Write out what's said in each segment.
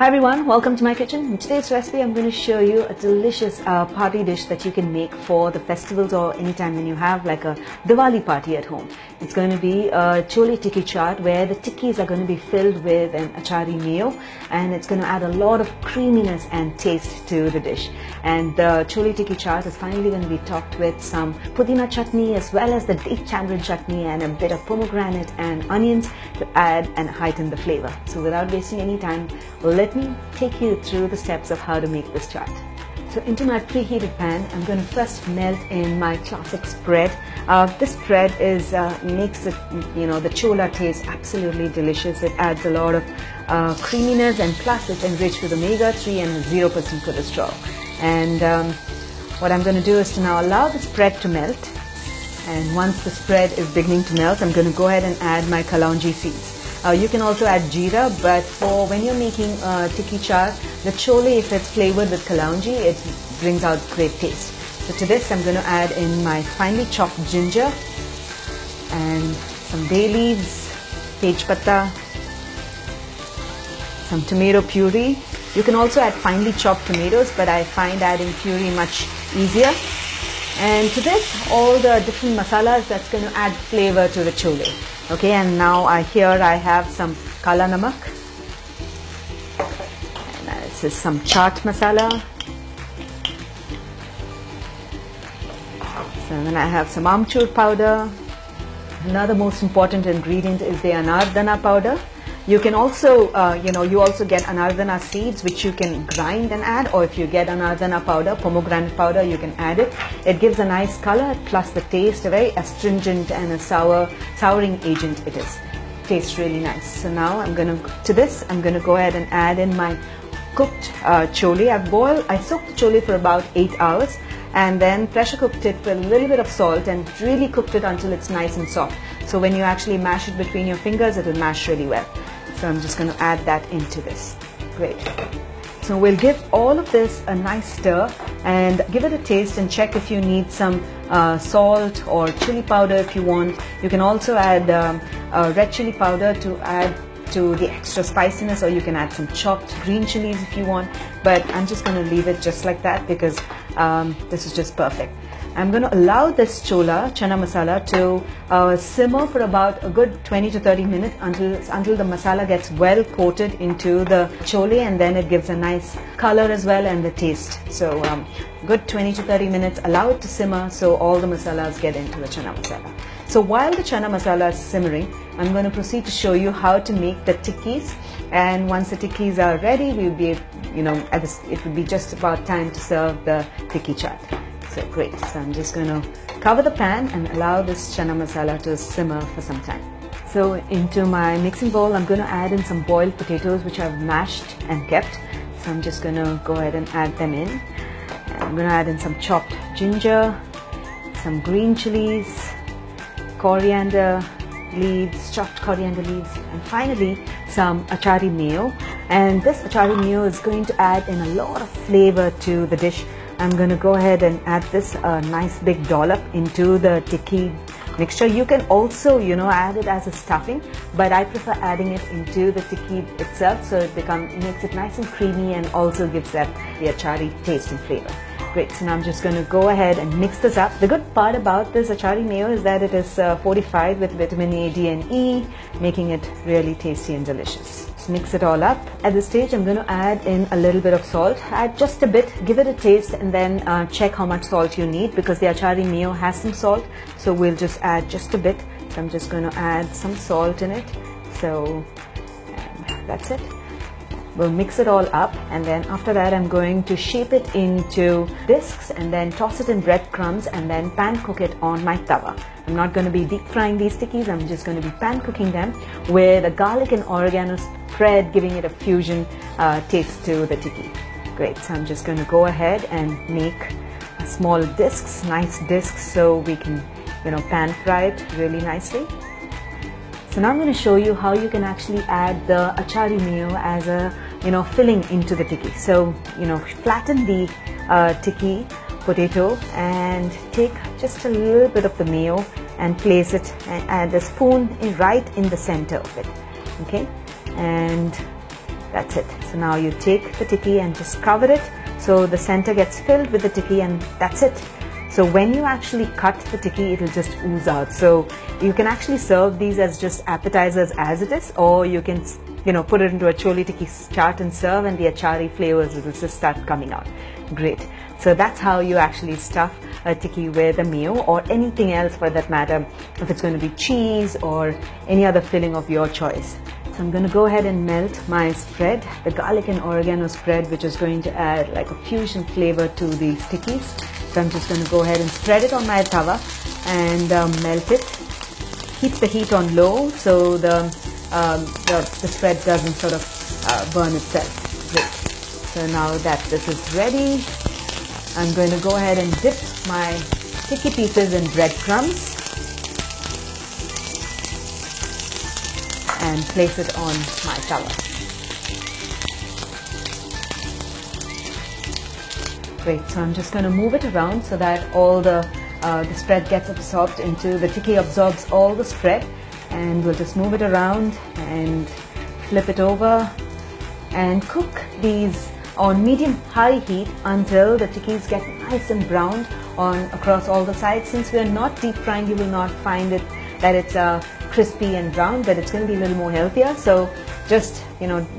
Hi everyone, welcome to my kitchen. In today's recipe I'm going to show you a delicious party dish that you can make for the festivals or anytime when you have like a Diwali party at home. It's going to be a chole tikki chaat where the tikkis are going to be filled with an achari mayo, and it's going to add a lot of creaminess and taste to the dish. And the chole tikki chaat is finally going to be topped with some pudina chutney as well as the date tamarind chutney and a bit of pomegranate and onions to add and heighten the flavor. So without wasting any time, let me take you through the steps of how to make this chaat. So into my preheated pan, I'm going to first melt in my classic spread. This spread makes it, the chola taste absolutely delicious. It adds a lot of creaminess, and plus it's enriched with omega-3 and 0% cholesterol. And what I'm going to do is to now allow the spread to melt. And once the spread is beginning to melt, I'm going to go ahead and add my kalonji seeds. You can also add jeera, but for when you're making tikki chaat, the chole, if it's flavored with kalonji, it brings out great taste. So to this, I'm going to add in my finely chopped ginger and some bay leaves, tej patta, some tomato puree. You can also add finely chopped tomatoes, but I find adding puree much easier. And to this, all the different masalas that's going to add flavor to the chole. Okay, and now here I have some kala namak, and this is some chaat masala. So then I have some amchur powder. Another most important ingredient is the anardana powder. You can also, you also get anardana seeds, which you can grind and add, or if you get anardana powder, pomegranate powder, you can add it. It gives a nice color, plus the taste, a very astringent and a souring agent it is. Tastes really nice. So now I'm going to go ahead and add in my cooked chole. I soaked the chole for about 8 hours, and then pressure cooked it with a little bit of salt and really cooked it until it's nice and soft. So when you actually mash it between your fingers, it will mash really well. So I'm just going to add that into this. Great. So we'll give all of this a nice stir and give it a taste and check if you need some salt or chili powder if you want. You can also add red chili powder to add to the extra spiciness, or you can add some chopped green chilies if you want, but I'm just going to leave it just like that because this is just perfect. I'm going to allow this chana masala to simmer for about a good 20 to 30 minutes until the masala gets well coated into the chole, and then it gives a nice color as well and the taste. So good 20 to 30 minutes, allow it to simmer so all the masalas get into the chana masala. So while the chana masala is simmering, I'm going to proceed to show you how to make the tikkis. And once the tikkis are ready, we'll be, it will be just about time to serve the tikki chaat. So great. So I'm just going to cover the pan and allow this chana masala to simmer for some time. So into my mixing bowl, I'm going to add in some boiled potatoes which I've mashed and kept. So I'm just going to go ahead and add them in. And I'm going to add in some chopped ginger, some green chilies, coriander leaves, chopped coriander leaves, and finally some achari mayo. And this achari mayo is going to add in a lot of flavor to the dish. I'm going to go ahead and add this nice big dollop into the tikki mixture. You can also, add it as a stuffing, but I prefer adding it into the tikki itself, so it makes it nice and creamy and also gives that the achari taste and flavor. Great, so now I'm just going to go ahead and mix this up. The good part about this achari mayo is that it is fortified with vitamin A, D and E, making it really tasty and delicious. Let's mix it all up. At this stage, I'm going to add in a little bit of salt. Add just a bit, give it a taste, and then check how much salt you need, because the achari mayo has some salt, so we'll just add just a bit. So I'm just going to add some salt in it. So that's it. We'll mix it all up, and then after that I'm going to shape it into discs and then toss it in breadcrumbs and then pan cook it on my tawa. I'm not going to be deep frying these tikkis, I'm just going to be pan cooking them with a garlic and oregano spread, giving it a fusion taste to the tikki. Great, so I'm just going to go ahead and make small discs, nice discs, so we can pan fry it really nicely. So now I'm going to show you how you can actually add the achari mayo as a filling into the tikki. So flatten the tikki potato and take just a little bit of the mayo and place it and add a spoon right in the center of it. Okay, and That's it. So now you take the tikki and just cover it so the center gets filled with the tikki, and that's it. So when you actually cut the tikki, it'll just ooze out. So you can actually serve these as just appetizers as it is, or you can, put it into a chole tikki chaat and serve, and the achari flavors will just start coming out. Great. So that's how you actually stuff a tikki with a mayo, or anything else for that matter, if it's going to be cheese or any other filling of your choice. So I'm going to go ahead and melt my spread, the garlic and oregano spread, which is going to add like a fusion flavor to these tikkis. So I'm just going to go ahead and spread it on my tawa and melt it. Keep the heat on low so the spread doesn't sort of burn itself. Great. So now that this is ready, I'm going to go ahead and dip my tikki pieces in breadcrumbs and place it on my tawa. Great, so I'm just going to move it around so that all the spread gets absorbed into, the tikki absorbs all the spread, and we'll just move it around and flip it over and cook these on medium-high heat until the tikkis get nice and browned across all the sides. Since we're not deep frying, you will not find it that it's crispy and brown, but it's going to be a little more healthier. So just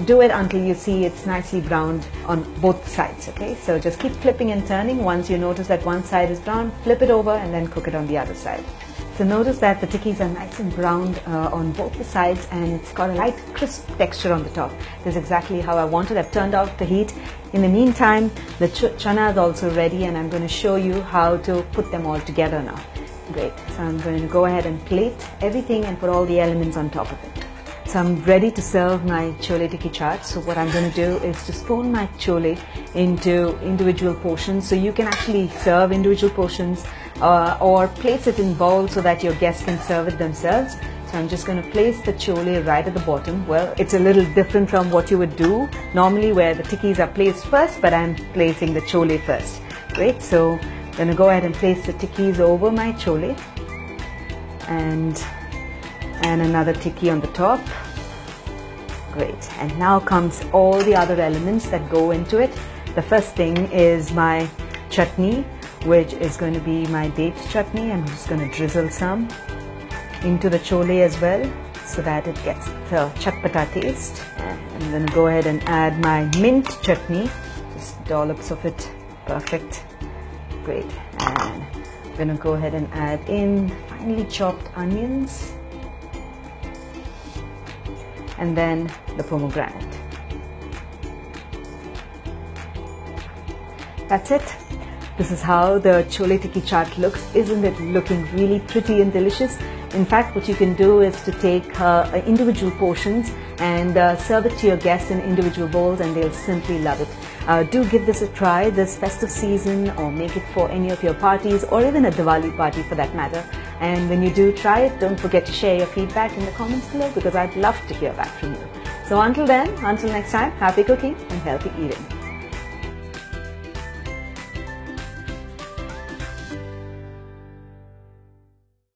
do it until you see it's nicely browned on both sides. Okay, so just keep flipping and turning. Once you notice that one side is brown, flip it over and then cook it on the other side. So notice that the tikkis are nice and browned on both the sides, and it's got a light crisp texture on the top. This is exactly how I wanted. I've turned out the heat. In the meantime, the chana is also ready, and I'm going to show you how to put them all together now. Great. So I'm going to go ahead and plate everything and put all the elements on top of it. So I'm ready to serve my chole tikki chaat. So what I'm going to do is to spoon my chole into individual portions. So you can actually serve individual portions or place it in bowls so that your guests can serve it themselves. So I'm just going to place the chole right at the bottom. Well, it's a little different from what you would do normally, where the tikkis are placed first, but I'm placing the chole first. Great. So I'm going to go ahead and place the tikkis over my chole and another tikki on the top. Great. And now comes all the other elements that go into it. The first thing is my chutney, which is going to be my date chutney. I'm just going to drizzle some into the chole as well so that it gets the chatpata taste. And I'm going to go ahead and add my mint chutney, just dollops of it. Perfect. Great. And I'm going to go ahead and add in finely chopped onions, and then the pomegranate. That's it. This is how the chole tikki chaat looks. Isn't it looking really pretty and delicious? In fact, what you can do is to take individual portions and serve it to your guests in individual bowls, and they'll simply love it. Do give this a try this festive season, or make it for any of your parties, or even a Diwali party for that matter. And when you do try it, don't forget to share your feedback in the comments below, because I'd love to hear back from you. So until then, until next time, happy cooking and healthy eating.